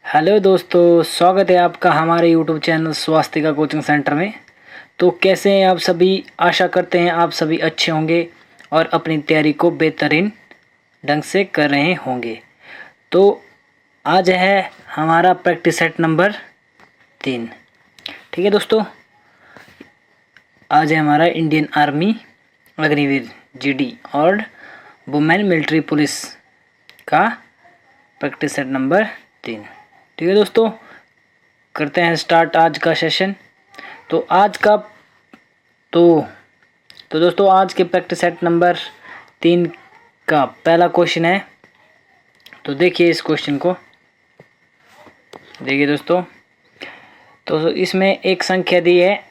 Hello दोस्तों, स्वागत है आपका हमारे YouTube channel Swastika coaching centre में। तो कैसे हैं आप सभी? आशा करते हैं आप सभी अच्छे होंगे और अपनी तैयारी को बेहतरीन ढंग से कर रहे होंगे। तो आज है हमारा प्रैक्टिस सेट नंबर 3। ठीक है दोस्तों, आज है हमारा इंडियन आर्मी अग्निवीर जीडी और वुमेन मिलिट्री पुलिस का प्रैक्टिस सेट नंबर 3। ठीक है दोस्तों, करते हैं स्टार्ट आज का सेशन। तो आज का तो दोस्तों आज के प्रैक्टिस सेट नंबर 3 का पहला क्वेश्चन है। तो देखिए इस क्वेश्चन को, देखिए दोस्तों। तो इसमें एक संख्या दी है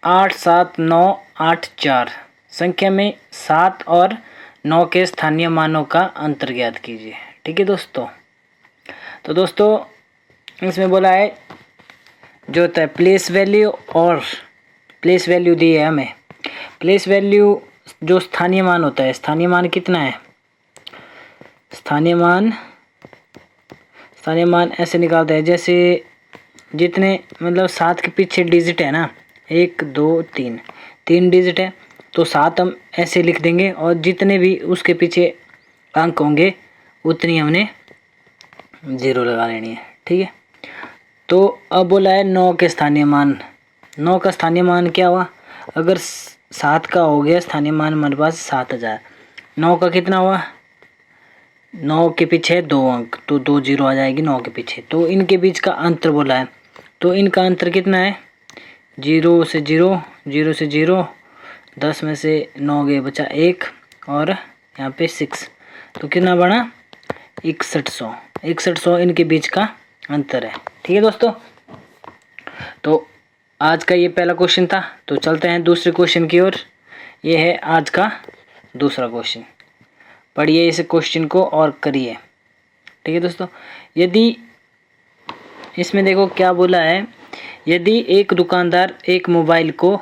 87984। संख्या में 7 और 9 के स्थानीय मानों का अंतर ज्ञात कीजिए। ठीक है दोस्तों। तो दोस्तों इसमें बोला है जो होता है प्लेस वैल्यू, और प्लेस वैल्यू दी है हमें। प्लेस वैल्यू जो स्थानीय मान होता है, स्थानीय मान कितना है? स्थानीय मान ऐसे निकालते हैं जैसे जितने मतलब 7 के पीछे डिजिट है ना, 1 2 3 3 डिजिट है तो 7 हम ऐसे लिख देंगे, और जितने भी उसके पीछे अंक होंगे उतनी हमने 0 लगा लेनी है। ठीक है। तो अब बोला है 9 के स्थानीय मान। 9 का स्थानीय मान क्या हुआ? अगर 7 का हो गया स्थानीय मान हमारे पास 7000, 9 का कितना हुआ? 9 के पीछे 2 अंक तो 2 0 आ जाएगी 9 के पीछे। तो इनके बीच का अंतर बोला है, तो इनका अंतर कितना है? 0 से 0, 0 से 0, 10 में से 9 गए बचा 1, और यहाँ पे 6, तो कितना बना? 6100। 6100 इनके बीच का अंतर है। ठीक है दोस्तों। तो आज का ये पहला क्वेश्चन था। तो चलते हैं दूसरे क्वेश्चन की ओर। ये है आज का दूसरा क्वेश्चन। पढ़िए इस क्वेश्चन को और करिए। ठीक है दोस्तों। यदि इसमें देखो क्या बोला है, यदि एक दुकानदार एक मोबाइल को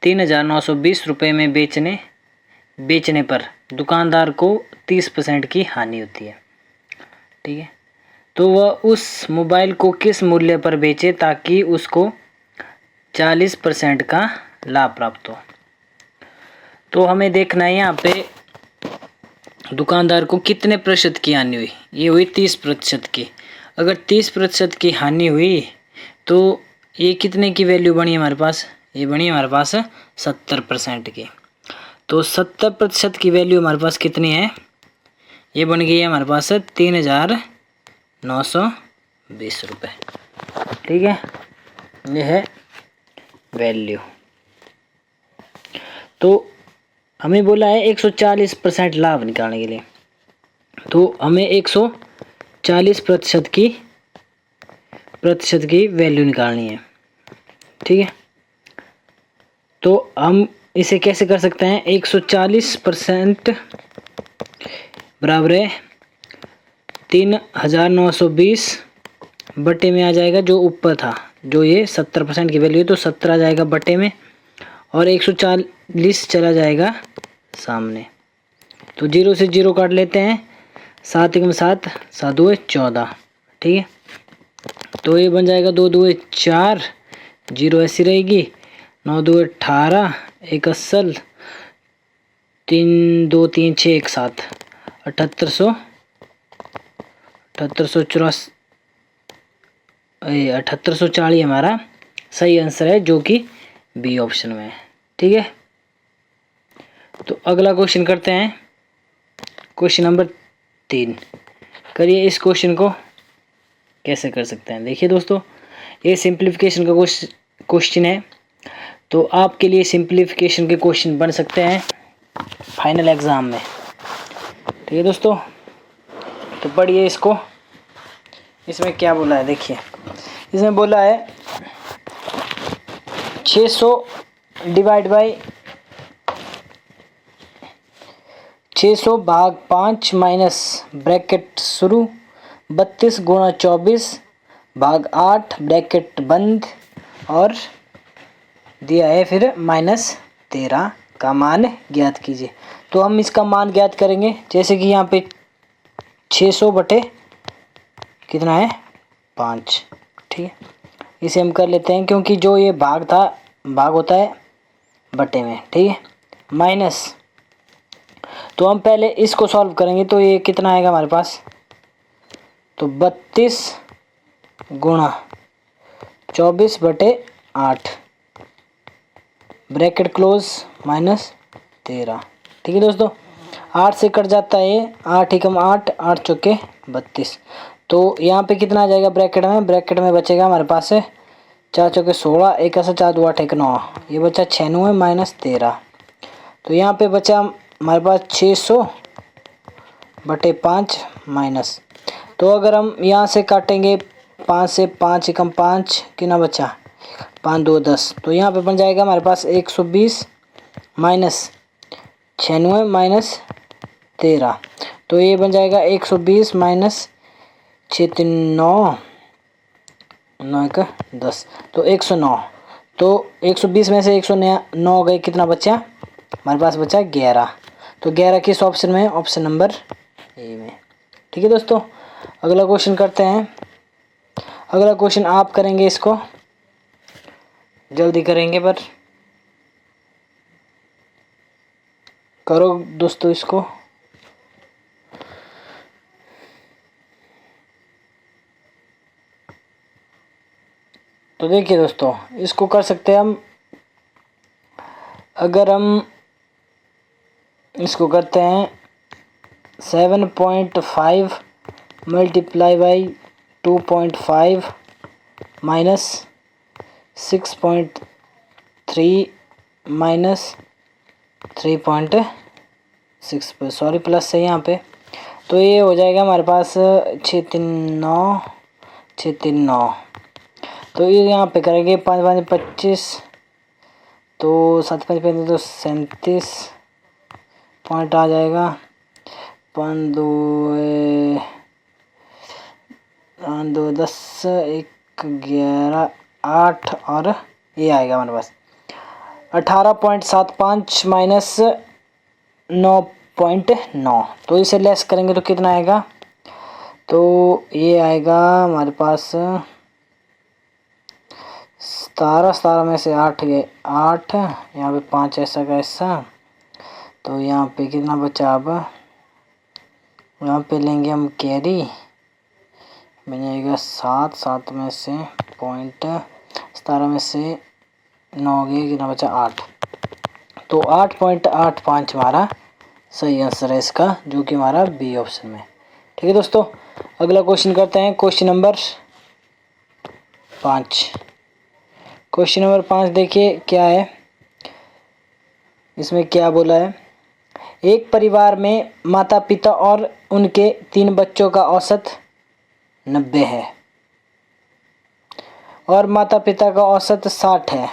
3920 रुपये में बेचने पर दुकानदार को 30% की हानि होती है। ठीक है। तो वह उस मोबाइल को किस मूल्य पर बेचे ताकि उसको 40% का लाभ प्राप्त हो? तो हमें देखना है यहाँ पे दुकानदार को कितने प्रतिशत की हानि हुई। ये हुई 30% की। अगर 30% की हानि हुई तो ये कितने की वैल्यू बनी हमारे पास? ये बनी हमारे पास 70% की। तो 70% की वैल्यू हमारे पास कितनी है? ये बन गई है हमारे पास 3920 रुपये। ठीक है, ये है वैल्यू। तो हमें बोला है 140% लाभ निकालने के लिए, तो हमें 140% की वैल्यू निकालनी है। ठीक है। तो हम इसे कैसे कर सकते हैं? 140% बराबर है 3920 बटे में आ जाएगा जो ऊपर था, जो ये 70% की वैल्यू है तो 70 आ जाएगा बटे में, और 140 चला जाएगा सामने। तो 0 से 0 काट लेते हैं, 7 1 7, 7 2 14। ठीक है। तो ये बन जाएगा 2 2 4, 0 ऐसी रहेगी, 9 2 18, 1 अस्सल, 3 2 3 6 1 7, 7840 हमारा सही आंसर है, जो कि बी ऑप्शन में है। ठीक है। तो अगला क्वेश्चन करते हैं, क्वेश्चन नंबर 3। करिए इस क्वेश्चन को कैसे कर सकते हैं। देखिए दोस्तों, ये सिंप्लीफिकेशन का क्वेश्चन है। तो आपके लिए सिंप्लीफिकेशन के क्वेश्चन बन सकते हैं फाइनल एग्जाम में। ठीक है दोस्तों। तो पढ़िए इसको, इसमें क्या बोला है देखिए। इसमें बोला है 600 डिवाइड बाई 600 भाग 5 माइनस ब्रैकेट शुरू 32 गुणा 24 भाग 8 ब्रैकेट बंद, और दिया है फिर -13 का मान ज्ञात कीजिए। तो हम इसका मान ज्ञात करेंगे, जैसे कि यहाँ पे 600 बटे कितना है 5। ठीक है, इसे हम कर लेते हैं क्योंकि जो ये भाग था, भाग होता है बटे में। ठीक है, माइनस, तो हम पहले इसको सॉल्व करेंगे तो ये कितना आएगा हमारे पास, तो 32 गुणा 24/8 ब्रैकेट क्लोज -13। ठीक है दोस्तों, 8 से कट जाता है ये, 8 एकम 8, 8 चौके 32। तो यहाँ पे कितना आ जाएगा ब्रैकेट में, ब्रैकेट में बचेगा हमारे पास 4 चौके 16, 1 ऐसा 4 2 8 1 9, ये बचा 96 -13। तो यहाँ पे बचा हमारे पास 600/5 माइनस। तो अगर हम यहाँ से काटेंगे 5 से, 5 एकम 5 कितना बचा, 5 2 10, तो यहाँ पे बन जाएगा हमारे पास 120 माइनस 96 -13। तो ये बन जाएगा 120 माइनस 6 3 9 9 1 10, तो 109। तो 120 में से 109 गए, कितना बचा हमारे पास, बचा 11। तो 11 किस ऑप्शन में है, ऑप्शन नंबर ए में। ठीक है दोस्तों, अगला क्वेश्चन करते हैं। अगला क्वेश्चन आप करेंगे, इसको जल्दी करेंगे पर करो दोस्तों इसको। तो देखिए दोस्तों, इसको कर सकते हैं हम। अगर हम इसको करते हैं 7.5 multiply by 2.5 minus 6.3 minus 3.6, sorry plus है यहाँ पे, तो ये हो जाएगा हमारे पास 639 639। तो ये यहाँ पे करेंगे 5 5 25, तो 7 5 5 तो 37 पॉइंट आ जाएगा। 5 2 2 10 1 11 8 और ये आएगा हमारे पास 18.75 माइनस 9.9। तो इसे लेस करेंगे तो कितना आएगा, तो ये आएगा हमारे पास 17 में से 8 गए 8, यहाँ पे 5 ऐसा का ऐसा, तो यहाँ पे कितना बचा, अब यहाँ पे लेंगे हम कैरी, बन जाएगा 7, 7 में से पॉइंट 17 में से 9 गए, कितना बचा 8। तो 8.85 हमारा सही आंसर है इसका, जो कि हमारा बी ऑप्शन में। ठीक है दोस्तों, अगला क्वेश्चन करते हैं, क्वेश्चन नंबर 5। क्वेश्चन नंबर 5 देखिए क्या है, इसमें क्या बोला है। एक परिवार में माता पिता और उनके 3 बच्चों का औसत 90 है और माता पिता का औसत 60 है,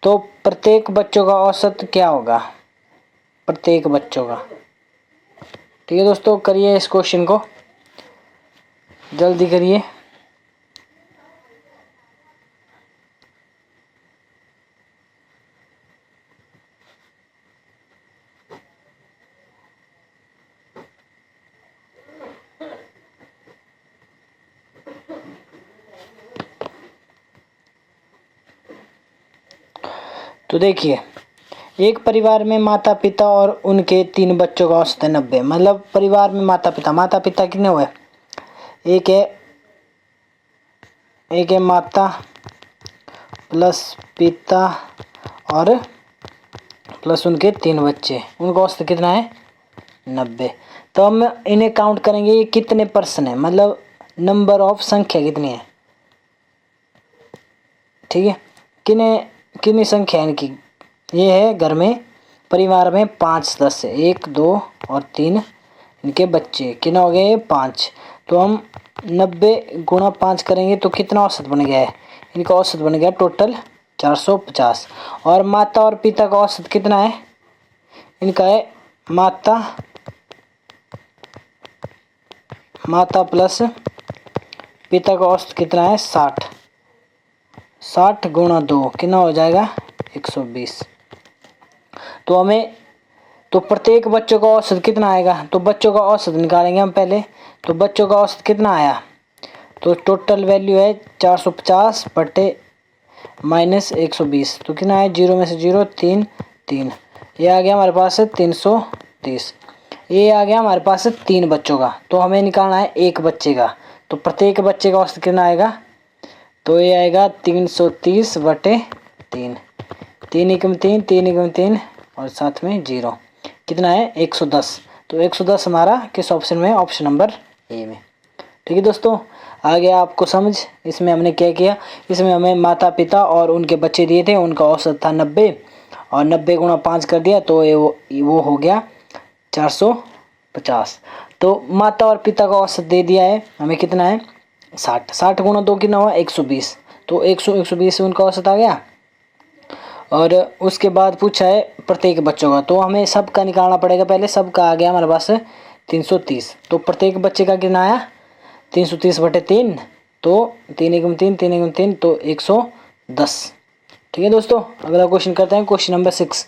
तो प्रत्येक बच्चों का औसत क्या होगा, प्रत्येक बच्चों का। ठीक है दोस्तों, करिए इस क्वेश्चन को, जल्दी करिए। तो देखिए, एक परिवार में माता पिता और उनके 3 बच्चों का औसत है 90। मतलब परिवार में माता पिता कितने हुए, एक है माता प्लस पिता और प्लस उनके 3 बच्चे, उनका औसत कितना है 90। तो हम इन्हें काउंट करेंगे, ये कितने पर्सन है, मतलब नंबर ऑफ संख्या कितनी है। ठीक है, कितनी संख्या है इनकी, ये है घर में परिवार में 5 सदस्य, 1 2 और 3 इनके बच्चे, कितना हो गए 5। तो हम 90 गुणा 5 करेंगे तो कितना औसत बन गया है, इनका औसत बन गया टोटल 450। और माता और पिता का औसत कितना है, इनका है माता प्लस पिता का औसत कितना है 60। 60 गुणा 2 कितना हो जाएगा 120। तो हमें तो प्रत्येक बच्चों का औसत कितना आएगा, तो बच्चों का औसत निकालेंगे हम पहले। तो बच्चों का औसत कितना आया, तो टोटल वैल्यू है 450 बटे माइनस 120, तो कितना है, 0 में से 0 3 3, ये आ गया हमारे पास है 330। ये आ गया हमारे पास है 3 बच्चों का, तो हमें निकालना है एक बच्चे का। तो प्रत्येक बच्चे का औसत कितना आएगा, तो ये आएगा 330 बटे 3, 3 एकम 3, 3 एकम 3 और साथ में 0, कितना है 110। तो 110 हमारा किस ऑप्शन में है, ऑप्शन नंबर ए में। ठीक है दोस्तों, आ गया आपको समझ। इसमें हमने क्या किया, इसमें हमें माता पिता और उनके बच्चे दिए थे, उनका औसत था 90 और 90 गुणा 5 कर दिया, तो ये वो हो गया 450। तो माता और पिता का औसत दे दिया है हमें, कितना है 60, 60 गुणा 2 कितना हुआ 120, तो 120 से उनका औसत आ गया। और उसके बाद पूछा है प्रत्येक बच्चों का, तो हमें सबका निकालना पड़ेगा पहले। सबका आ गया हमारे पास 330, तो प्रत्येक बच्चे का कितना आया 330 बटे 3, तो 3 एकम 3, 3 एकम 3, तो 110। ठीक है दोस्तों, अगला क्वेश्चन करते हैं, क्वेश्चन नंबर 6।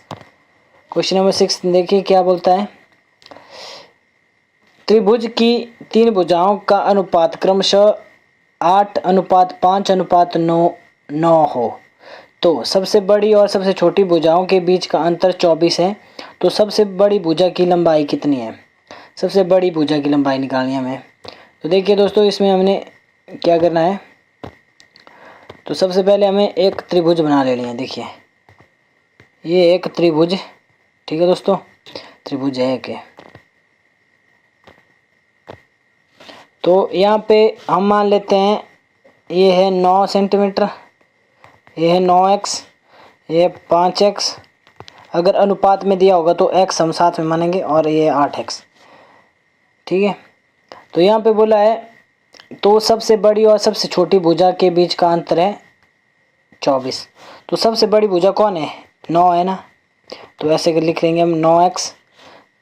क्वेश्चन नंबर 6 देखिए क्या बोलता है। त्रिभुज की 3 भुजाओं का अनुपात क्रमशः 8:5:9 हो, तो सबसे बड़ी और सबसे छोटी भुजाओं के बीच का अंतर 24 है। तो सबसे बड़ी भुजा की लंबाई कितनी है, सबसे बड़ी भुजा की लंबाई निकालनी है हमें। तो देखिए दोस्तों, इसमें हमने क्या करना है, तो सबसे पहले हमें एक त्रिभुज बना लेनी है। देखिए ये एक त्रिभुज, ठीक है दोस्तों, त्रिभुज है एक। तो यहाँ पे हम मान लेते हैं ये है 9 सेंटीमीटर, ये है 9x, ये 5x। अगर अनुपात में दिया होगा तो x हम साथ में मानेंगे, और ये 8x। ठीक है, तो यहाँ पे बोला है तो सबसे बड़ी और सबसे छोटी भुजा के बीच का अंतर है 24। तो सबसे बड़ी भुजा कौन है, 9 है ना, तो ऐसे कर लिख लेंगे हम 9x।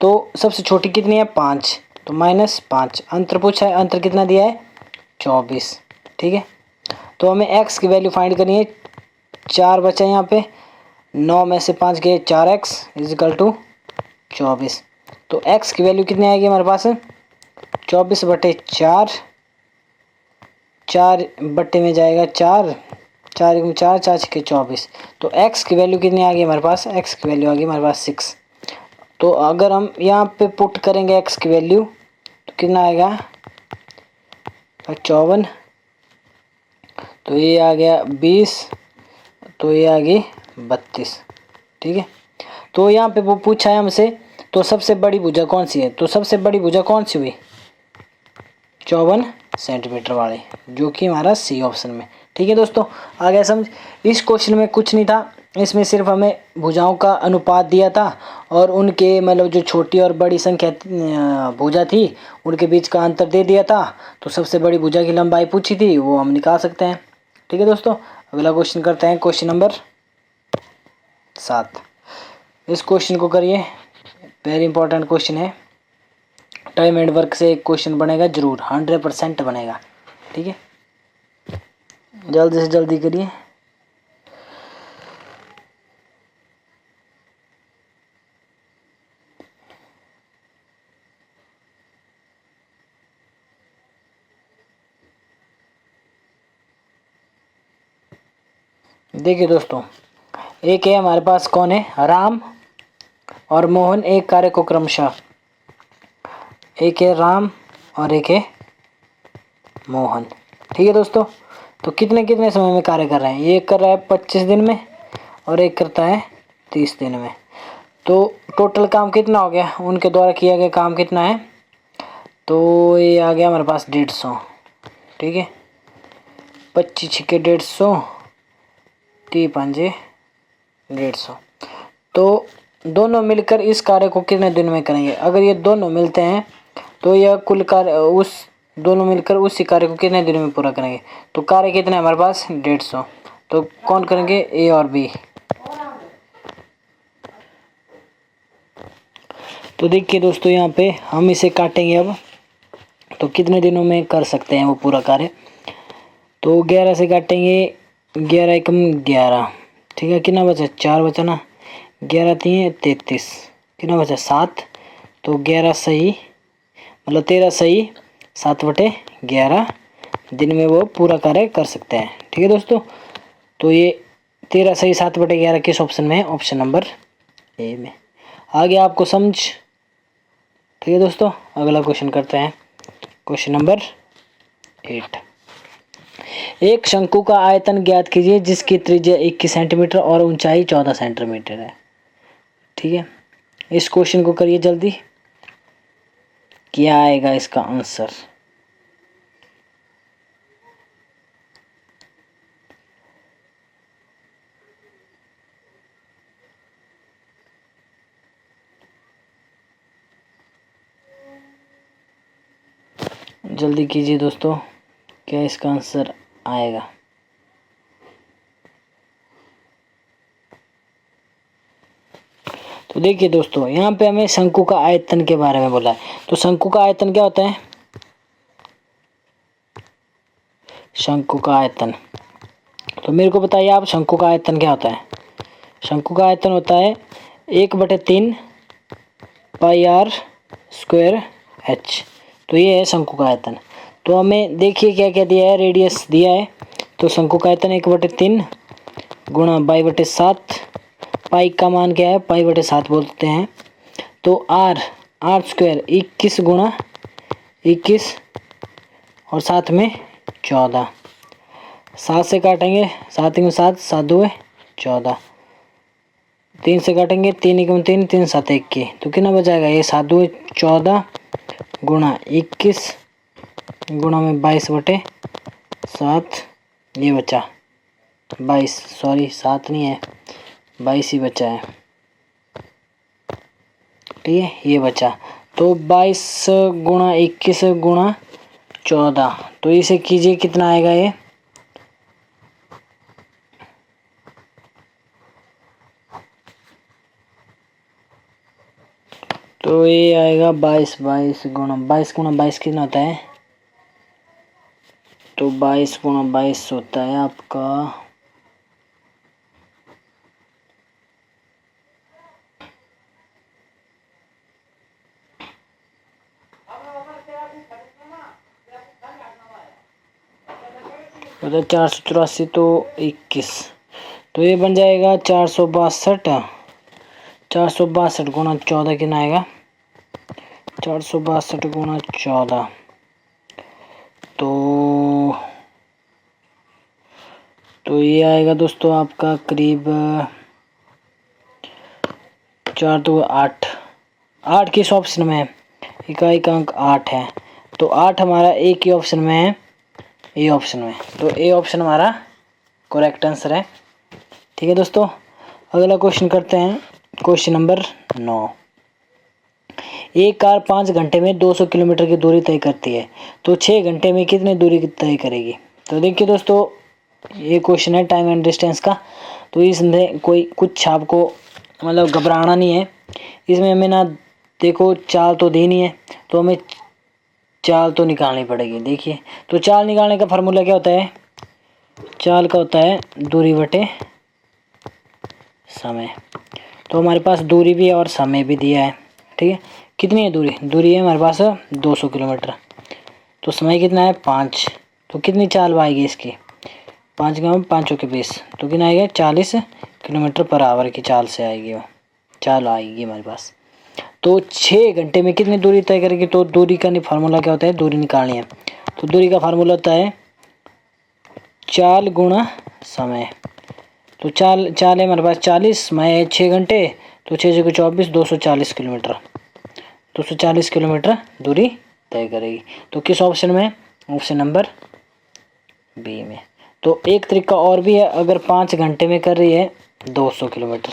तो सबसे छोटी कितनी है 5, तो -5। अंतर पूछा है, अंतर कितना दिया है 24। ठीक है, तो हमें x की वैल्यू फाइंड करनी है। 4 बचा यहाँ पे, 9 में से 5 गए, 4x इजिकल टू 24। तो x की वैल्यू कितनी आएगी हमारे पास 24 बटे 4, 4 बट्टे में जाएगा 4, 4 एकम 4, 4 छक्के 24। तो x की वैल्यू कितनी आ गई हमारे पास, x की वैल्यू आ गई हमारे पास 6। तो अगर हम यहाँ पे पुट करेंगे x की वैल्यू, तो कितना आएगा 54, तो ये आ गया 20, तो ये आ गई 32। ठीक है, तो यहाँ पे वो पूछा है हमसे तो सबसे बड़ी भुजा कौन सी है, तो सबसे बड़ी भुजा कौन सी हुई 54 सेंटीमीटर वाली, जो कि हमारा सी ऑप्शन में। ठीक है दोस्तों, आ गया समझ। इस क्वेश्चन में कुछ नहीं था, इसमें सिर्फ हमें भुजाओं का अनुपात दिया था और उनके मतलब जो छोटी और बड़ी संख्या भुजा थी उनके बीच का अंतर दे दिया था। तो सबसे बड़ी भुजा की लंबाई पूछी थी, वो हम निकाल सकते हैं। ठीक है दोस्तों, अगला क्वेश्चन करते हैं, क्वेश्चन नंबर 7। इस क्वेश्चन को करिए, वेरी इंपॉर्टेंट क्वेश्चन है। टाइम एंड वर्क से एक क्वेश्चन बनेगा जरूर, 100% बनेगा। ठीक है, जल्दी से जल्दी करिए। देखिए दोस्तों, एक है हमारे पास कौन है, राम और मोहन एक कार्य को क्रमशः, एक है राम और एक है मोहन। ठीक है दोस्तों, तो कितने कितने समय में कार्य कर रहे हैं, ये कर रहा है 25 दिन में और एक करता है 30 दिन में। तो टोटल काम कितना हो गया, उनके द्वारा किया गया काम कितना है, तो ये आ गया हमारे पास 150। ठीक है, 25 छिके 150, 30 पंजे 150। तो दोनों मिलकर इस कार्य को कितने दिन में करेंगे, अगर ये दोनों मिलते हैं तो यह कुल कार्य उस दोनों मिलकर उसी कार्य को कितने दिन में पूरा करेंगे। तो कार्य कितने हमारे पास 150, तो कौन करेंगे, ए और बी। तो देखिए दोस्तों, यहाँ पे हम इसे काटेंगे अब, तो कितने दिनों में कर सकते हैं वो पूरा कार्य। तो 11 से काटेंगे, 11 एकम 11। ठीक है, कितना बचा 4 बचा ना, 11 3 33, कितना बचा 7, तो 11 सही, मतलब 13 सही 7/11 दिन में वो पूरा कार्य कर सकते हैं। ठीक है दोस्तों, तो ये 13 सही 7/11 किस ऑप्शन में है? ऑप्शन नंबर ए में। आगे आपको समझ। ठीक है दोस्तों, अगला क्वेश्चन करते हैं, क्वेश्चन नंबर 8। एक शंकु का आयतन ज्ञात कीजिए जिसकी त्रिज्या 21 सेंटीमीटर और ऊंचाई 14 सेंटीमीटर है। ठीक है, इस क्वेश्चन को करिए जल्दी, क्या आएगा इसका आंसर? जल्दी कीजिए दोस्तों, क्या इसका आंसर आएगा? तो देखिए दोस्तों, यहाँ पे हमें शंकु का आयतन के बारे में बोला है। तो शंकु का आयतन क्या होता है? शंकु का आयतन, तो मेरे को बताइए आप, शंकु का आयतन क्या होता है? शंकु का आयतन होता है 1/3 पाई आर स्क्वायर एच। तो ये है शंकु का आयतन। तो हमें देखिए क्या क्या दिया है, रेडियस दिया है। तो शंकु का आयतन 1/3 गुणा बाई/7, पाई का मान क्या है? पाई/7 बोलते हैं। तो आर स्क्वायर 21 गुणा 21 और साथ में 14, 7 से काटेंगे, 7 × 7, 7 2 14, 3 से काटेंगे, 3 × 3, 3 7 21, तो कितना बचाएगा? ये 7 2 14 गुणा 21 गुणा में 22/7, ये बचा 22, सॉरी 7 नहीं है, 22 ही बचा है। ठीक है, ये बचा। तो 22 गुणा 21 गुणा 14, तो इसे कीजिए, कितना आएगा ये? तो ये आएगा 22 गुणा 22 कितना होता है? तो 22 गुणा 22 होता है आपका 484, तो 21, तो ये बन जाएगा 462। 462 गुणा 14 कितना आएगा? 462 गुणा 14, तो ये आएगा दोस्तों आपका करीब 4 2 8। 8 किस ऑप्शन में है? इकाई का अंक 8 है, तो 8 हमारा एक ही ऑप्शन में है, ए ऑप्शन में। तो ए ऑप्शन हमारा करेक्ट आंसर है। ठीक है दोस्तों, अगला क्वेश्चन करते हैं, क्वेश्चन नंबर 9। एक कार 5 घंटे में 200 किलोमीटर की दूरी तय करती है, तो 6 घंटे में कितनी दूरी तय करेगी? तो देखिए दोस्तों, ये क्वेश्चन है टाइम एंड डिस्टेंस का। तो इसमें कोई कुछ आपको मतलब घबराना नहीं है। इसमें हमें ना देखो चाल तो दी नहीं है, तो हमें चाल तो निकालनी पड़ेगी। देखिए, तो चाल निकालने का फार्मूला क्या होता है? चाल का होता है दूरी बटे समय। तो हमारे पास दूरी भी है और समय भी दिया है। ठीक है, कितनी है दूरी? दूरी है हमारे पास 200 किलोमीटर, तो समय कितना है? 5। तो कितनी चाल आएगी इसकी? 5 × 5 = 20, तो कितना आएगा? 40 किलोमीटर पर आवर की चाल से आएगी, वो चाल आएगी हमारे पास। तो 6 घंटे में कितनी दूरी तय करेगी? तो दूरी का फार्मूला क्या होता है? दूरी निकालनी है, तो दूरी का फार्मूला होता है चाल गुणा समय। तो चाल है हमारे पास 40, समय है 6 घंटे, तो 6 × 24, 240 किलोमीटर। 240 किलोमीटर दूरी तय करेगी। तो किस ऑप्शन में? ऑप्शन नंबर बी में। तो एक तरीका और भी है, अगर 5 घंटे में कर रही है 200 किलोमीटर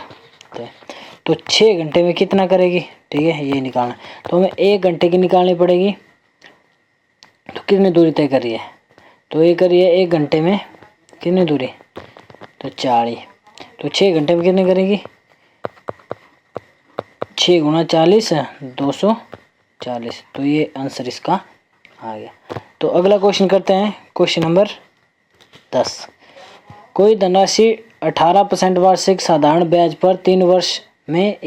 तो 6 घंटे में कितना करेगी? ठीक है, ये निकालना। तो हमें 1 घंटे की निकालनी पड़ेगी, तो कितनी दूरी तय कर रही है? तो ये कर रही है 1 घंटे में कितनी दूरी? तो 40। तो 6 घंटे में कितनी करेगी? 6 × 40 240, तो ये आंसर इसका आ गया। तो अगला क्वेश्चन करते हैं, क्वेश्चन नंबर 10। कोई धनराशि 18% वार्षिक साधारण ब्याज पर 3 वर्ष में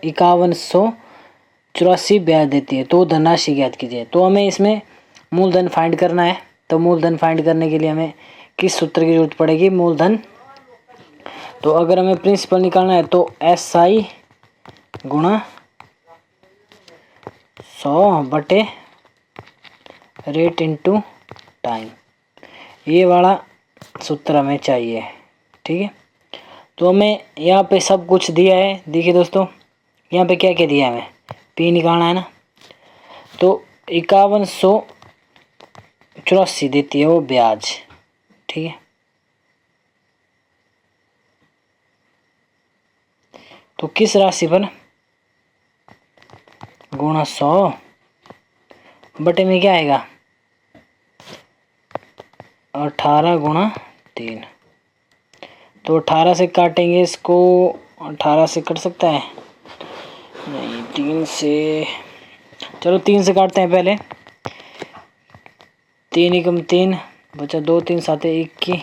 5184 ब्याज देती है, तो धनराशि ज्ञात कीजिए। तो हमें इसमें मूलधन फाइंड करना है। तो मूलधन फाइंड करने के लिए हमें किस सूत्र की जरूरत पड़ेगी? मूलधन। तो अगर हमें प्रिंसिपल निकालना है तो SI गुणा 100 बटे रेट इनटू टाइम, ये वाला सूत्र हमें चाहिए। ठीक है, तो हमें यहाँ पे सब कुछ दिया है। देखिए दोस्तों, यहाँ पे क्या क्या दिया है, हमें P निकालना है ना। तो 5184 देती है वो ब्याज। ठीक है, तो किस राशि पर? गुणा 100 बटे में क्या आएगा? 18 गुणा 3। तो 18 से काटेंगे इसको, 18 से कट सकता है नहीं, 3 से, चलो 3 से काटते हैं पहले। 3 एकम 3 बचा 2, 3 7 21,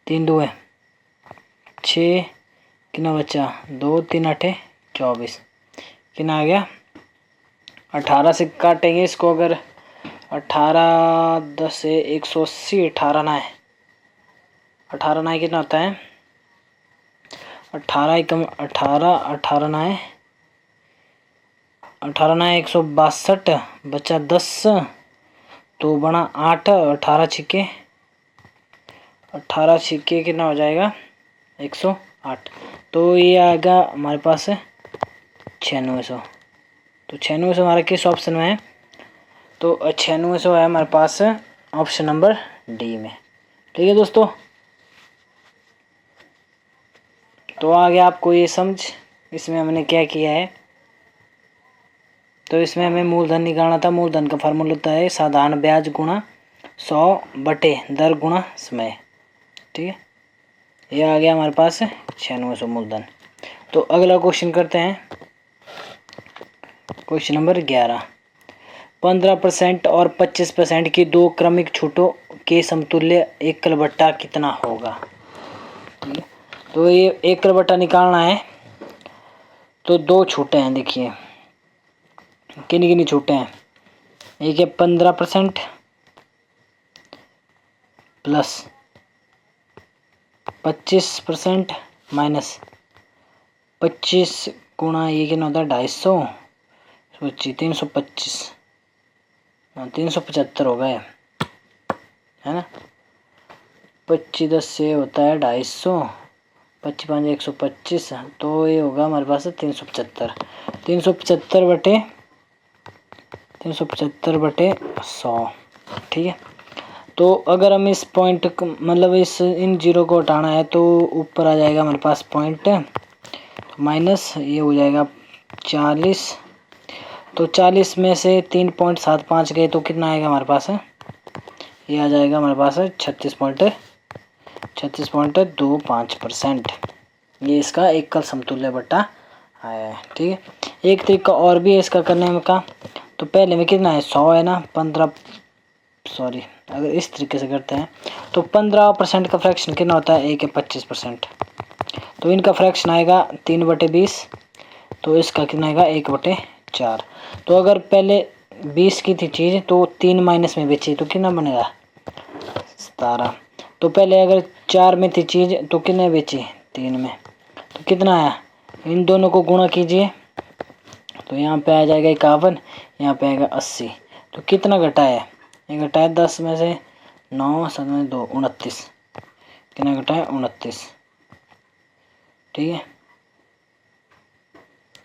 3 2 है 6, कितना बचा 2, 3 8 24, कितना आ गया 18 से काटेंगे इसको। अगर 18 10 से 180, 18 ना है, 18 ना है कितना होता है? 18 एकम 18, 18 ना है 162, बचा 10, तो बना 8, 18 छिके 18 छिके कितना हो जाएगा? 108। तो ये आएगा हमारे पास 9600। तो 9600 हमारा किस ऑप्शन में है? तो 9600 है हमारे पास ऑप्शन नंबर डी में। ठीक है दोस्तों, तो आगे आपको ये समझ, इसमें हमने क्या किया है। तो इसमें हमें मूलधन निकालना था। मूलधन का फार्मूला होता है साधारण ब्याज गुणा 100 बटे दर गुणा समय। ठीक है, ये आ गया हमारे पास 9600 मूलधन। तो अगला क्वेश्चन करते हैं, क्वेश्चन नंबर 11। 15% और 25% की दो क्रमिक छूटों के समतुल्य एकल बट्टा कितना होगा? ठीक है, तो ये एकल बट्टा निकालना है। तो दो छूटें हैं, देखिए किन्नी किन्नी छूटें हैं। एक है 15% प्लस 25% माइनस 25 गुणा ये कितना होता है 250, सोचिए 325, 375 हो गए, है ना। 25 10 से होता है 250, 25 5 125, तो ये होगा हमारे पास 375। 375 बटे 100। ठीक है, तो अगर हम इस पॉइंट मतलब इन जीरो को हटाना है तो ऊपर आ जाएगा हमारे पास पॉइंट, माइनस ये हो जाएगा 40। तो 40 में से 3.75 गए तो कितना आएगा हमारे पास? ये आ जाएगा हमारे पास 36.25%। ये इसका एकल समतुल्य बट्टा आया है। ठीक है, एक तरीका और भी है इसका करने में का। तो पहले में कितना है 100 है ना, 15 सॉरी अगर इस तरीके से करते हैं तो 15% का फ्रैक्शन कितना होता है? 1 है 25%। तो इनका फ्रैक्शन आएगा 3/20। तो इसका कितना आएगा 1/4। तो अगर पहले 20 की थी चीज़ तो 3 माइनस में बेची तो कितना बनेगा 17। तो पहले अगर 4 में थी चीज़ तो कितने बेची 3 में, तो कितना आया? इन दोनों को गुणा कीजिए तो यहाँ पे आ जाएगा 51, यहाँ पे आएगा 80। तो कितना घटा है? ये घटा है 10 में से 9 7 में 2 29, कितना घटा है 29। ठीक है,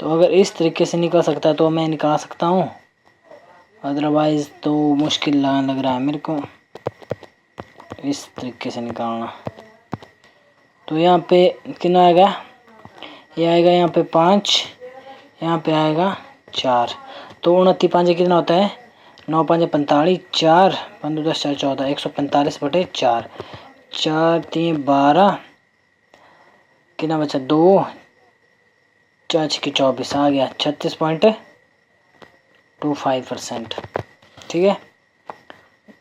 तो अगर इस तरीके से निकल सकता है तो मैं निकाल सकता हूँ, अदरवाइज़ तो मुश्किल लग रहा है मेरे को इस तरीके से निकालना। तो यहाँ पे कितना आएगा? ये आएगा यहाँ पे 5, यहाँ पे आएगा 4। तो 29 5 कितना होता है? 9 5 45, 4 15 10 4 14, 145 बटे 4, 4 3 12, कितना बचा 2, 4 6 24, आ गया 36.25%। ठीक है,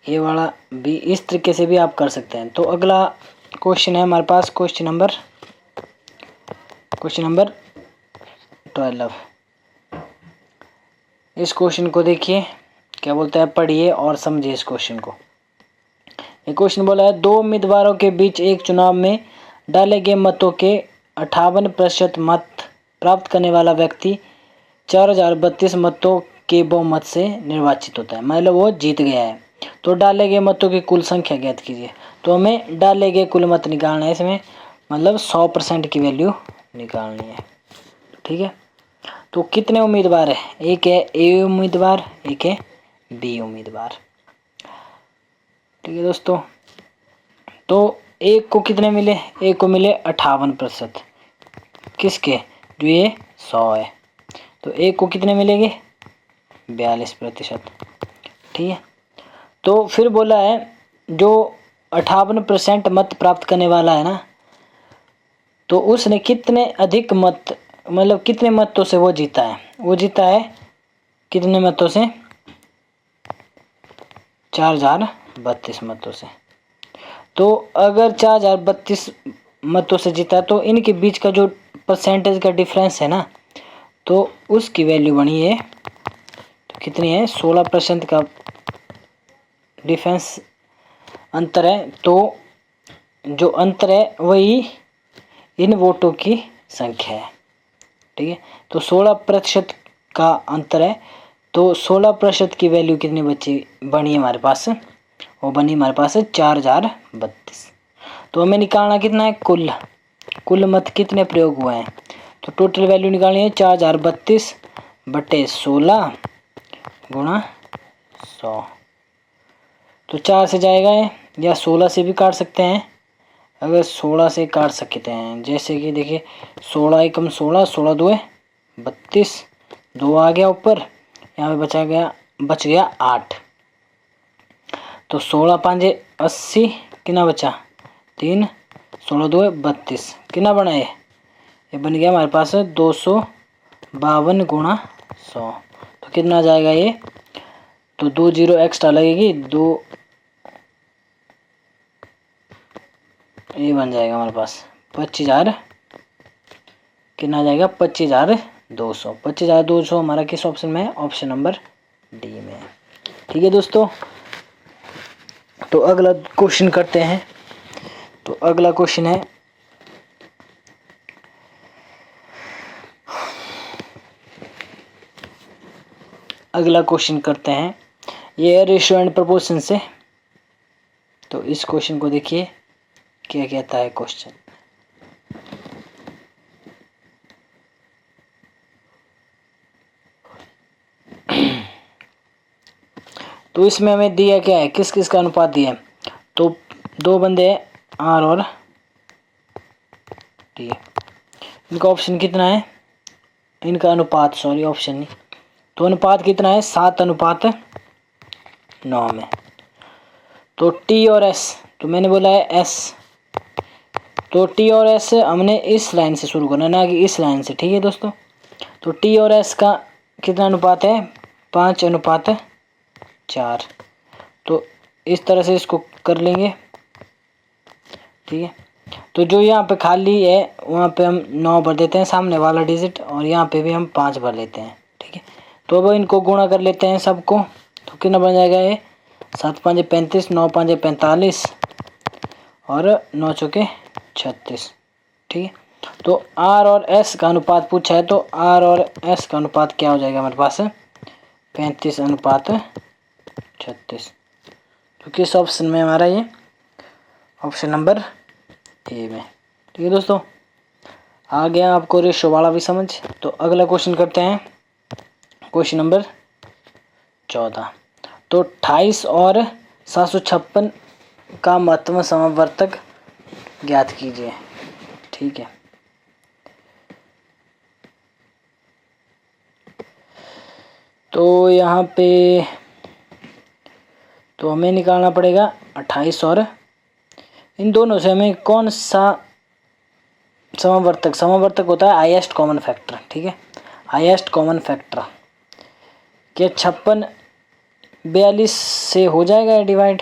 ये वाला भी इस तरीके से भी आप कर सकते हैं। तो अगला क्वेश्चन है हमारे पास क्वेश्चन नंबर 12। इस क्वेश्चन को देखिए क्या बोलता है, पढ़िए और समझिए इस क्वेश्चन को। ये क्वेश्चन बोला है 2 उम्मीदवारों के बीच एक चुनाव में डाले गए मतों के 58% मत प्राप्त करने वाला व्यक्ति 4032 मतों के बहुमत से निर्वाचित होता है, मतलब वो जीत गया है। तो डाले गए मतों की कुल संख्या ज्ञात कीजिए। तो हमें डाले गए कुल मत निकालना है इसमें, मतलब 100% की वैल्यू निकालनी है, ठीक है। तो कितने उम्मीदवार है, एक है ए उम्मीदवार, एक है बी उम्मीदवार, ठीक है दोस्तों। तो एक को कितने मिले, एक को मिले 58%, किसके, जो ये 100 है। तो एक को कितने मिलेंगे, 42%, ठीक है। तो फिर बोला है जो 58% मत प्राप्त करने वाला है ना, तो उसने कितने अधिक मत, मतलब कितने मतों से वो जीता है, वो जीता है कितने मतों से, 4032 मतों से। तो अगर 4032 मतों से जीता तो इनके बीच का जो परसेंटेज का डिफरेंस है ना, तो उसकी वैल्यू बनी है, तो कितनी है, 16% का डिफरेंस अंतर है। तो जो अंतर है वही इन वोटों की संख्या है, ठीक है। तो 16% का अंतर है, तो 16% की वैल्यू कितनी बनी हमारे पास, वो बनी हमारे पास 4032। तो हमें निकालना कितना है, कुल मत कितने प्रयोग हुए हैं। तो टोटल वैल्यू निकालनी है 4032 बटे 16 गुणा 100। तो 4 से जाएगा है, या 16 से भी काट सकते हैं। अगर 16 से काट सकते हैं, जैसे कि देखिए 16 एकम 16, 16 दो 32, 2 आ गया ऊपर, यहाँ पे बच गया 8। तो 16 पाँचे 80, कितना बचा 3, 16 दो 32, कितना बना ये बन गया हमारे पास 252 गुणा 100। तो कितना जाएगा ये, तो 2 जीरो एक्स्ट्रा लगेगी, 2 ये बन जाएगा हमारे पास 25,000, कितना जाएगा 25,200। 25,200 हमारा किस ऑप्शन में है, ऑप्शन नंबर डी में है, ठीक है दोस्तों। तो अगला क्वेश्चन करते हैं। तो अगला क्वेश्चन है करते हैं, ये है रेशियो एंड प्रोपोर्शन से। तो इस क्वेश्चन को देखिए क्या कहता है क्वेश्चन। तो इसमें हमें दिया क्या है, किस किस का अनुपात दिया है। तो 2 बंदे हैं आर और टी, इनका ऑप्शन कितना है, इनका अनुपात, सॉरी ऑप्शन नहीं, तो अनुपात कितना है 7:9 में। तो टी और एस, तो मैंने बोला है एस, तो टी और एस हमने इस लाइन से शुरू करना, ना कि इस लाइन से, ठीक है दोस्तों। तो टी और एस का कितना अनुपात है, 5:4। तो इस तरह से इसको कर लेंगे, ठीक है। तो जो यहाँ पे खाली है वहाँ पे हम 9 भर देते हैं सामने वाला डिजिट, और यहाँ पे भी हम 5 भर लेते हैं, ठीक है। तो अब इनको गुणा कर लेते हैं सबको, तो कितना बन जाएगा ये, 7 5 35, 9 5 45 और 9 चौके 36, ठीक है। तो आर और एस का अनुपात पूछा है, तो आर और एस का अनुपात क्या हो जाएगा हमारे पास, 35:36। तो किस ऑप्शन में हमारा ये, ऑप्शन नंबर ए में, ठीक है दोस्तों। आ गया आपको रेशो वाला भी समझ। तो अगला क्वेश्चन करते हैं, क्वेश्चन नंबर 14। तो 28 और 756 का महत्तम समावर्तक ज्ञात कीजिए, ठीक है। तो यहाँ पे तो हमें निकालना पड़ेगा 28 और इन दोनों से हमें कौन सा समावर्तक होता है हाईएस्ट कॉमन फैक्टर, ठीक है। हाईएस्ट कॉमन फैक्टर क्या 56 42 से हो जाएगा डिवाइड,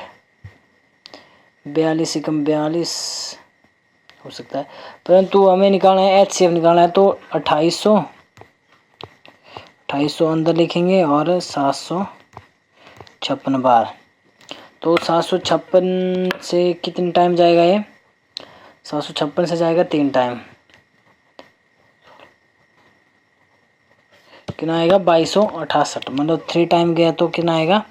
42 एकम 42 हो सकता है, परंतु हमें निकालना है एचसीएफ निकालना है। तो 2800 2800 अंदर लिखेंगे और 756 बार। तो 756 से कितने टाइम जाएगा ये? 756 से जाएगा 3 टाइम। कितना आएगा? 2268। मतलब 3 टाइम गया तो कितना आएगा?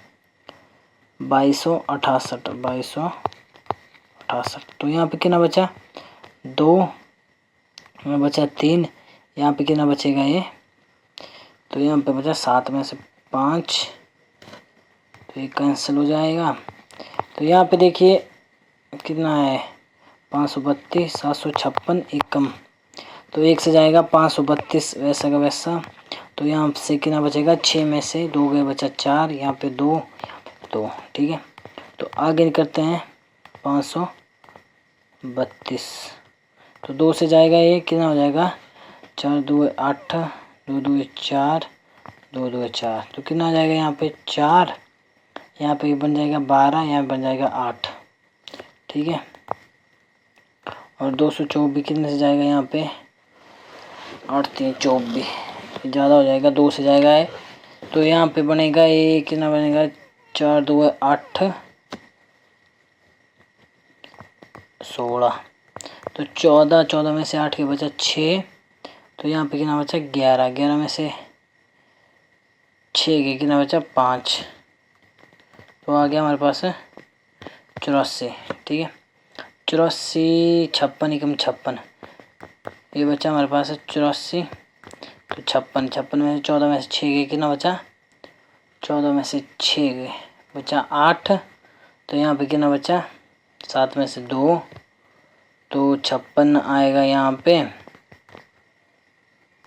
2268। तो यहाँ पे कितना बचा? 2, यहाँ बचा 3, यहाँ पे कितना बचेगा ये? तो यहाँ पे बचा 7 में से 5, तो ये कैंसिल हो जाएगा। तो यहाँ पे देखिए कितना है? 532, 756, एक कम, तो 1 से जाएगा 532, वैसा का वैसा। तो यहाँ से कितना बचेगा? 6 में से 2 गए, बचा 4, यहाँ पे 2, 2। ठीक है, तो आगे करते हैं 532। तो 2 से जाएगा ये, कितना हो जाएगा? 4 2 8, 2 2 4, 2 2 4। तो कितना आ जाएगा यहाँ पे? 4, यहाँ पे बन जाएगा 12, यहाँ बन जाएगा 8। ठीक है, और 224 कितने से जाएगा यहाँ पे? 8 3 24, ज़्यादा हो जाएगा, 2 से जाएगा है। तो यहाँ पे बनेगा ये, कितना बनेगा? 4 2 8, 16। तो 14 में से 8 के बचा 6, तो यहाँ पे कितना बचा? 11 में से 6 के कितना बचा? 5। तो आ गया हमारे पास 84। ठीक है, 84, 56 एकम 56, ये बचा हमारे पास 84। तो 56 में से 14 में से 6 गए, कितना बचा? 14 में से 6 गए, बचा 8। तो यहाँ पे कितना बचा? 7 में से 2, तो 56 आएगा यहाँ पे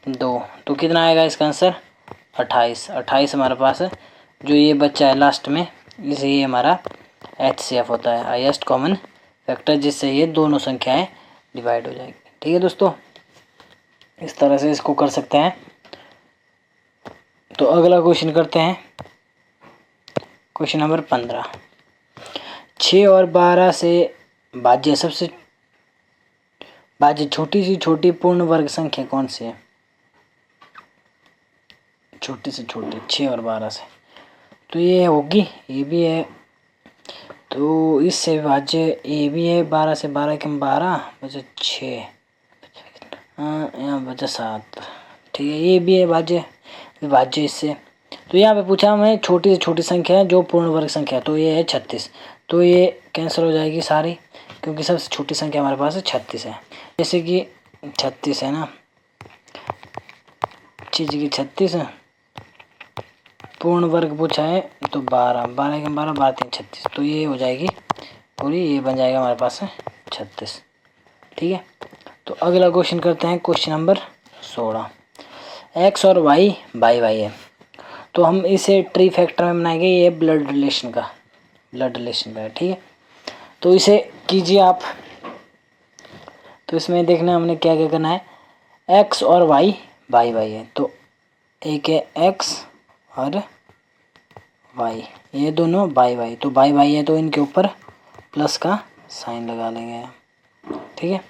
2। तो कितना आएगा इसका आंसर? 28। 28 हमारे पास है। जो ये बच्चा है लास्ट में, इसे ये हमारा HCF होता है, हाईएस्ट कॉमन फैक्टर, जिससे ये दोनों संख्याएं डिवाइड हो जाएगी। ठीक है दोस्तों, इस तरह से इसको कर सकते हैं। तो अगला क्वेश्चन करते हैं, क्वेश्चन नंबर 15। 6 और 12 से भाज्य सबसे भाज्य छोटी से छोटी पूर्ण वर्ग संख्या कौन सी है? छोटी से छोटी 6 और 12 से, तो ये होगी, ये भी है, तो इससे भाज्य ये भी है। 12 से 12 कम 12 बचा 6, हाँ यहाँ बचा 7। ठीक है, ये भी है भाज्य, विभाज्य इससे। तो यहाँ पे पूछा हमें छोटी से छोटी संख्या है जो पूर्ण वर्ग संख्या है, तो ये है 36। तो ये कैंसिल हो जाएगी सारी, क्योंकि सबसे छोटी संख्या हमारे पास 36 है। जैसे कि 36 है ना, चीज की 36 है, पूर्ण वर्ग पूछा है तो 12, 12 के 12, 12 3 36, तो ये हो जाएगी पूरी, ये बन जाएगा हमारे पास 36। ठीक है, तो अगला क्वेश्चन करते हैं, क्वेश्चन नंबर 16। एक्स और वाई बाई बाई है, तो हम इसे ट्री फैक्टर में बनाएंगे, ये ब्लड रिलेशन का है। ठीक है, तो इसे कीजिए आप। तो इसमें देखना हमने क्या क्या करना है। एक्स और वाई बाई बाई है, तो एक है एक्स और वाई, ये दोनों बाई बाई, तो बाई बाई है तो इनके ऊपर प्लस का साइन लगा लेंगे। ठीक है,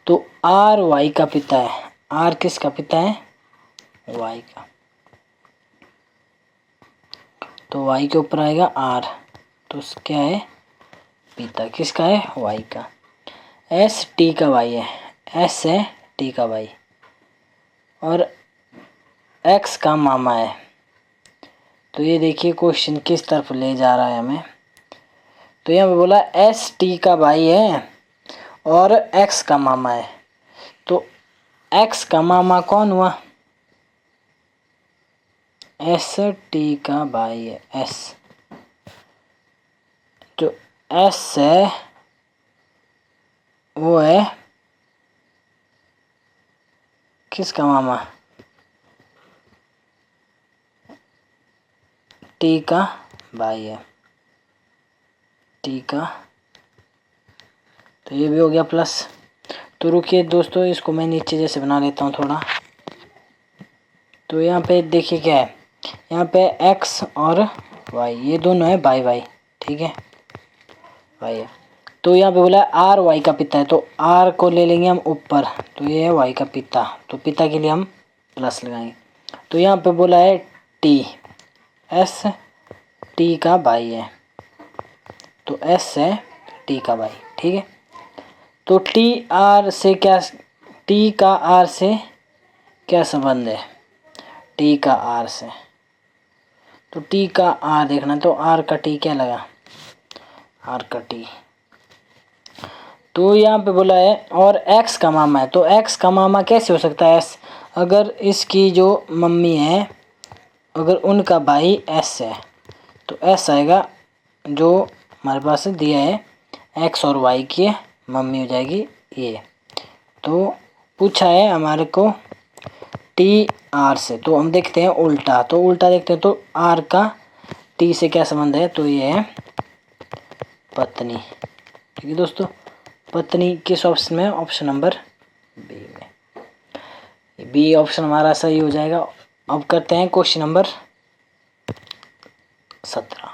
तो आर वाई का पिता है, आर किसका पिता है? वाई का, तो वाई के ऊपर आएगा आर, तो क्या है? पिता किसका है? वाई का। एस टी का वाई है, एस है टी का वाई, और एक्स का मामा है। तो ये देखिए क्वेश्चन किस तरफ ले जा रहा है हमें। तो यहाँ पे बोला एस टी का भाई है और एक्स का मामा है, तो एक्स का मामा कौन हुआ? एस टी का भाई है एस, जो एस है वो है किसका मामा? टी का भाई है, टी का, तो ये भी हो गया प्लस। तो रुकिए दोस्तों, इसको मैं नीचे जैसे बना लेता हूँ थोड़ा। तो यहाँ पे देखिए क्या है, यहाँ पे एक्स और वाई ये दोनों है बाई बाई। ठीक है, वाई है, तो यहाँ पे बोला आर वाई का पिता है, तो आर को ले लेंगे हम ऊपर, तो ये है वाई का पिता, तो पिता के लिए हम प्लस लगाएंगे। तो यहाँ पे बोला है टी, एस टी का भाई है, तो एस है टी का भाई, ठीक है। तो टी आर से क्या, टी का आर से क्या संबंध है, टी का आर से, तो टी का आर देखना, तो आर का टी क्या लगा, आर का टी। तो यहाँ पे बोला है और एक्स का मामा है, तो एक्स का मामा कैसे हो सकता है एस, अगर इसकी जो मम्मी है अगर उनका भाई एस है तो एस आएगा, जो हमारे पास दिया है एक्स और वाई की मम्मी हो जाएगी ये। तो पूछा है हमारे को टी आर से, तो हम देखते हैं उल्टा, तो उल्टा देखते हैं, तो आर का टी से क्या संबंध है, तो ये है पत्नी, ठीक है दोस्तों। पत्नी किस ऑप्शन में, ऑप्शन नंबर बी में, बी ऑप्शन हमारा सही हो जाएगा। अब करते हैं क्वेश्चन नंबर 17।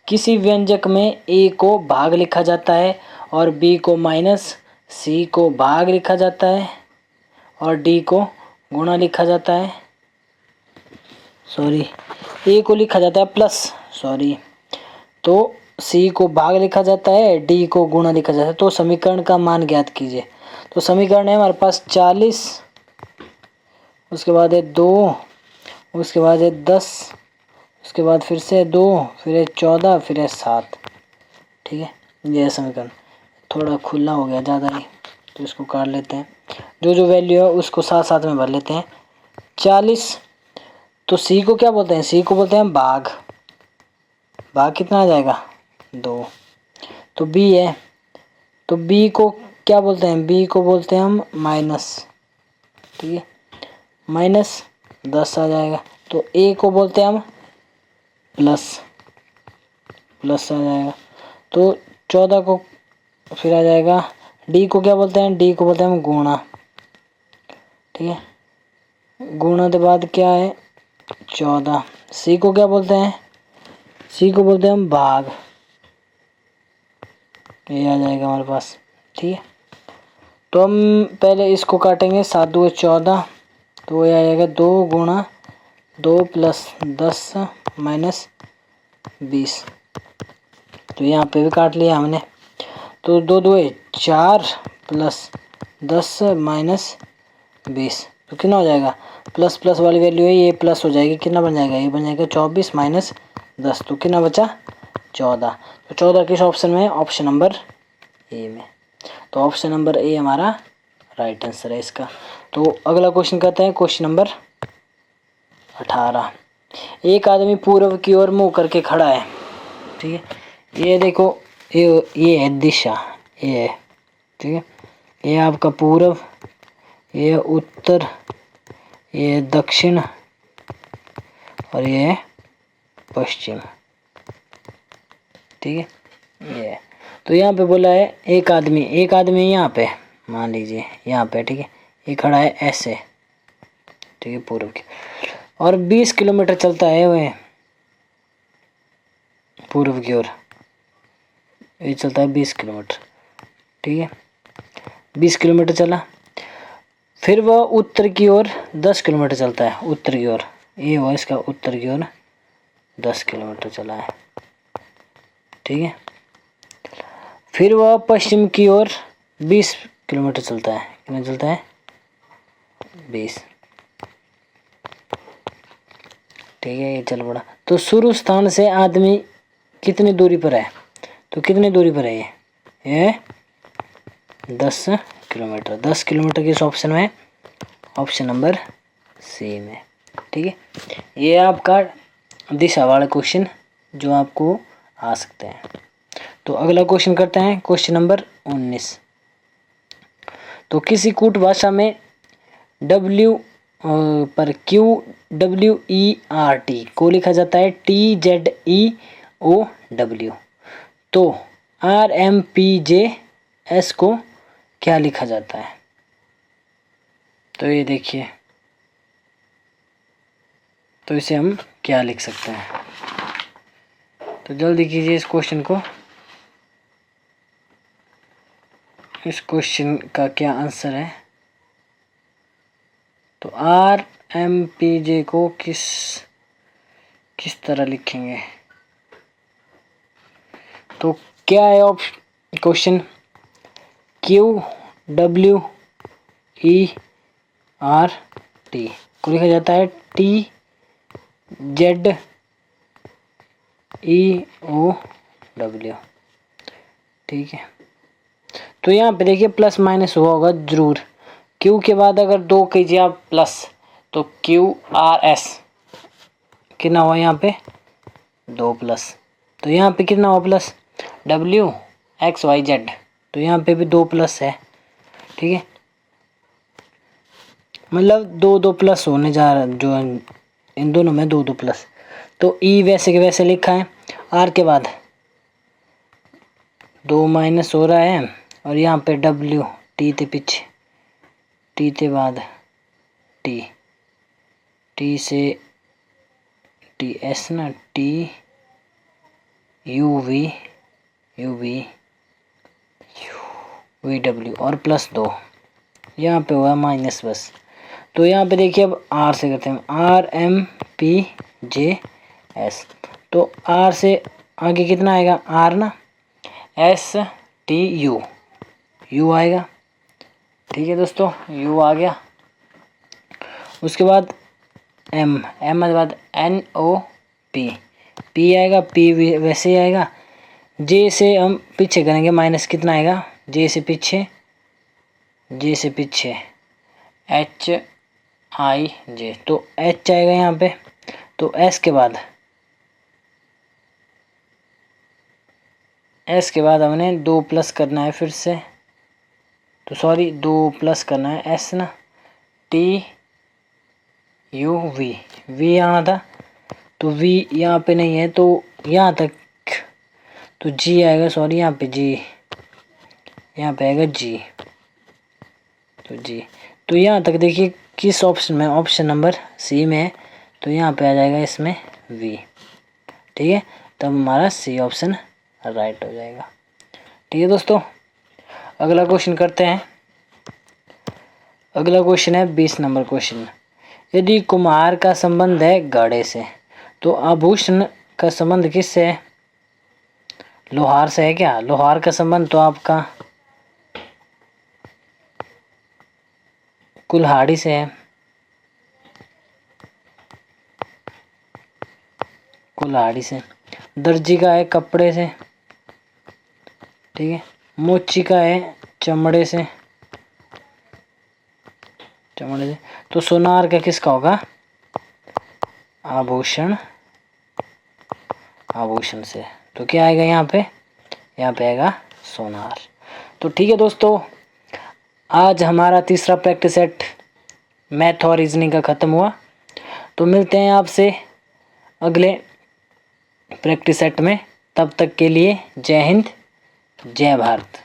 किसी व्यंजक में ए को भाग लिखा जाता है और बी को माइनस, सी को भाग लिखा जाता है और डी को गुणा लिखा जाता है, सॉरी ए को लिखा जाता है प्लस, सॉरी, तो सी को भाग लिखा जाता है, डी को गुणा लिखा जाता है। तो समीकरण का मान ज्ञात कीजिए। तो समीकरण है हमारे पास 40, उसके बाद है 2, उसके बाद है 10, उसके बाद फिर से 2, फिर है 14, फिर है 7, ठीक है। यह समीकरण थोड़ा खुला हो गया ज़्यादा ही, तो इसको काट लेते हैं, जो जो वैल्यू है उसको साथ साथ में भर लेते हैं। 40, तो सी को क्या बोलते हैं, सी को बोलते हैं भाग, भाग कितना आ जाएगा 2। तो बी है, तो बी को क्या बोलते हैं, बी को बोलते हैं हम माइनस, ठीक है, माइनस 10 आ जाएगा। तो ए को बोलते हैं हम प्लस, प्लस आ जाएगा। तो 14 को फिर आ जाएगा, डी को क्या बोलते हैं, डी को बोलते हैं हम गुणा, ठीक है, गुणा के बाद क्या है 14। सी को क्या बोलते हैं, सी को बोलते हैं हम भाग, ये आ जाएगा हमारे पास, ठीक है। तो हम पहले इसको काटेंगे, 7 2 14, तो ये आ जाएगा 2 गुणा 2 प्लस 10 माइनस 20, तो यहाँ पे भी काट लिया हमने। तो 2 2 4 प्लस 10 माइनस 20, तो कितना हो जाएगा, प्लस प्लस वाली वैल्यू है ये प्लस हो जाएगी, कितना बन जाएगा, ये बन जाएगा 24 माइनस 10, तो कितना बचा 14। तो 14 किस ऑप्शन में है, ऑप्शन नंबर ए में। तो ऑप्शन नंबर ए हमारा राइट आंसर है इसका। तो अगला क्वेश्चन करते हैं, क्वेश्चन नंबर 18। एक आदमी पूर्व की ओर मुंह करके खड़ा है, ठीक है, ये देखो ये है दिशा, ये है, ठीक है, ये आपका पूर्व, ये उत्तर, ये दक्षिण और ये पश्चिम, ठीक है, ये। तो यहाँ पे बोला है एक आदमी यहाँ पे मान लीजिए यहाँ पे, ठीक है, ये खड़ा है ऐसे, ठीक है, पूर्व की, और 20 किलोमीटर चलता है वह पूर्व की ओर, ये चलता है 20 किलोमीटर, ठीक है, 20 किलोमीटर चला। फिर वह उत्तर की ओर 10 किलोमीटर चलता है, उत्तर की ओर, ये हुआ इसका उत्तर की ओर 10 किलोमीटर चला है, ठीक है। फिर वह पश्चिम की ओर 20 किलोमीटर चलता है, कितना चलता है 20, ठीक है, ये चल पड़ा। तो शुरू स्थान से आदमी कितनी दूरी पर है, तो कितनी दूरी पर है ये 10 किलोमीटर, 10 किलोमीटर किस ऑप्शन में है, ऑप्शन नंबर सी में, ठीक है। ये आपका दिशा वाला क्वेश्चन जो आपको आ सकते हैं। तो अगला क्वेश्चन करते हैं, क्वेश्चन नंबर 19। तो किसी कूट भाषा में W पर QWERT को लिखा जाता है TZEOW, तो RMPJS को क्या लिखा जाता है, तो ये देखिए, तो इसे हम क्या लिख सकते हैं, तो जल्दी कीजिए इस क्वेश्चन को, इस क्वेश्चन का क्या आंसर है, तो MPJ को किस तरह लिखेंगे? तो क्या है क्वेश्चन? QWERT को लिखा जाता है TZEOW। ठीक है, तो यहाँ पे देखिए प्लस माइनस हुआ होगा जरूर। क्यू के बाद अगर 2 कीजिए आप प्लस, तो QRS कितना हुआ यहाँ पे 2 प्लस। तो यहाँ पे कितना हुआ प्लस? WXYZ, तो यहाँ पे भी 2 प्लस है। ठीक है, मतलब 2 प्लस होने जा रहा, जो इन दोनों में 2 प्लस। तो E वैसे के वैसे लिखा है, R के बाद 2 माइनस हो रहा है, और यहाँ पे W T के पीछे, T के बाद T से TS ना, TUVW और प्लस 2, यहाँ पे हुआ माइनस बस। तो यहाँ पे देखिए अब R से करते हैं, RMPJS। तो R से आगे कितना आएगा? R ना, STU, U आएगा। ठीक है दोस्तों, U आ गया। उसके बाद M के बाद NOP, P आएगा, P वैसे ही आएगा। J से हम पीछे करेंगे, माइनस कितना आएगा? J से पीछे HIJ, तो H आएगा यहाँ पे। तो S के बाद हमने 2 प्लस करना है फिर से, तो सॉरी 2 प्लस करना है S ना, TUV, V यहाँ था, तो V यहाँ पे नहीं है, तो यहाँ तक तो G आएगा, सॉरी यहाँ पे G, यहाँ पे आएगा G, तो G। तो यहाँ तक देखिए किस ऑप्शन में? ऑप्शन नंबर C में है, तो यहाँ पे आ जाएगा इसमें V। ठीक है, तब हमारा C ऑप्शन राइट हो जाएगा। ठीक है दोस्तों, अगला क्वेश्चन करते हैं। अगला क्वेश्चन है 20 नंबर क्वेश्चन। यदि कुम्हार का संबंध है घड़े से, तो आभूषण का संबंध किससे है? लोहार से है क्या? लोहार का संबंध तो आपका कुल्हाड़ी से है, कुल्हाड़ी से। दर्जी का है कपड़े से। ठीक है, मोची का है चमड़े से, तो सोनार का किसका होगा? आभूषण से। तो क्या आएगा यहाँ पे? यहाँ पे आएगा सोनार। तो ठीक है दोस्तों, आज हमारा तीसरा प्रैक्टिस सेट मैथ और रीजनिंग का ख़त्म हुआ। तो मिलते हैं आपसे अगले प्रैक्टिस सेट में। तब तक के लिए जय हिंद, जय भारत।